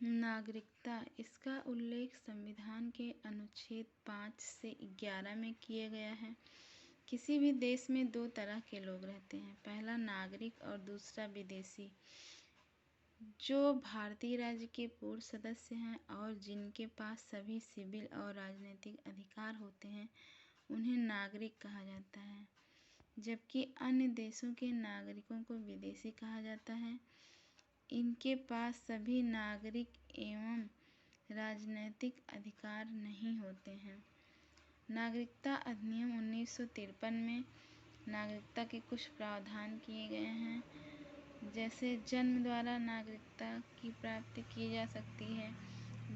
नागरिकता, इसका उल्लेख संविधान के अनुच्छेद 5 से 11 में किया गया है। किसी भी देश में दो तरह के लोग रहते हैं, पहला नागरिक और दूसरा विदेशी। जो भारतीय राज्य के पूर्ण सदस्य हैं और जिनके पास सभी सिविल और राजनीतिक अधिकार होते हैं, उन्हें नागरिक कहा जाता है, जबकि अन्य देशों के नागरिकों को विदेशी कहा जाता है। इनके पास सभी नागरिक एवं राजनीतिक अधिकार नहीं होते हैं। नागरिकता अधिनियम 1953 में नागरिकता के कुछ प्रावधान किए गए हैं, जैसे जन्म द्वारा नागरिकता की प्राप्ति की जा सकती है।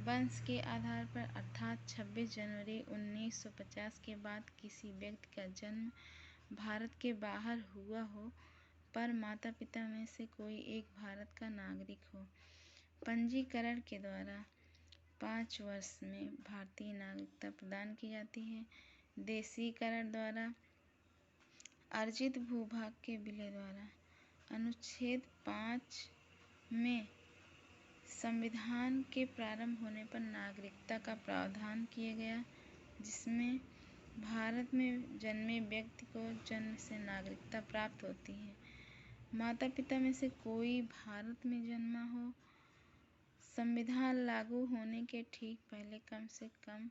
वंश के आधार पर अर्थात 26 जनवरी 1950 के बाद किसी व्यक्ति का जन्म भारत के बाहर हुआ हो पर माता पिता में से कोई एक भारत का नागरिक हो। पंजीकरण के द्वारा 5 वर्ष में भारतीय नागरिकता प्रदान की जाती है। देशीकरण द्वारा, अर्जित भूभाग के विलय द्वारा। अनुच्छेद 5 में संविधान के प्रारंभ होने पर नागरिकता का प्रावधान किया गया, जिसमें भारत में जन्मे व्यक्ति को जन्म से नागरिकता प्राप्त होती है। माता पिता में से कोई भारत में जन्मा हो, संविधान लागू होने के ठीक पहले कम से कम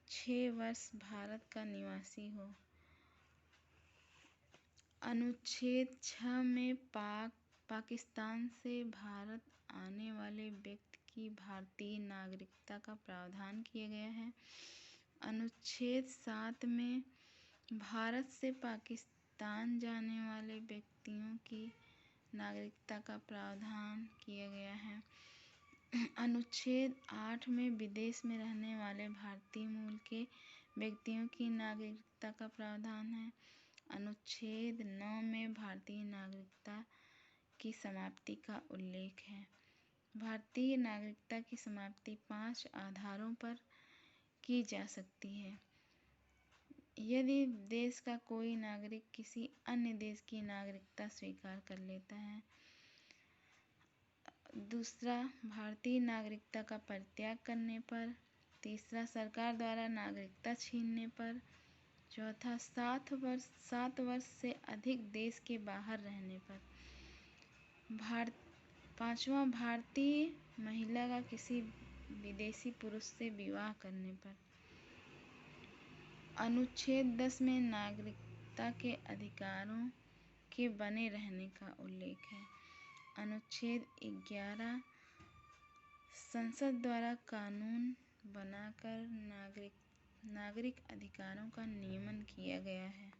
6 वर्ष भारत का निवासी हो। अनुच्छेद 6 में पाकिस्तान से भारत आने वाले व्यक्ति की भारतीय नागरिकता का प्रावधान किया गया है। अनुच्छेद 7 में भारत से पाकिस्तान जाने वाले व्यक्तियों की नागरिकता का प्रावधान किया गया है। अनुच्छेद 8 में विदेश में रहने वाले भारतीय मूल के व्यक्तियों की नागरिकता का प्रावधान है। अनुच्छेद 9 में भारतीय नागरिकता की समाप्ति का उल्लेख है। भारतीय नागरिकता की समाप्ति 5 आधारों पर की जा सकती है। यदि देश का कोई नागरिक किसी अन्य देश की नागरिकता स्वीकार कर लेता है। दूसरा, भारतीय नागरिकता का परित्याग करने पर। तीसरा, सरकार द्वारा नागरिकता छीनने पर। चौथा, 7 वर्ष से अधिक देश के बाहर रहने पर। पांचवा, भारतीय महिला का किसी विदेशी पुरुष से विवाह करने पर। अनुच्छेद 10 में नागरिकता के अधिकारों के बने रहने का उल्लेख है। अनुच्छेद 11 संसद द्वारा कानून बनाकर नागरिक अधिकारों का नियमन किया गया है।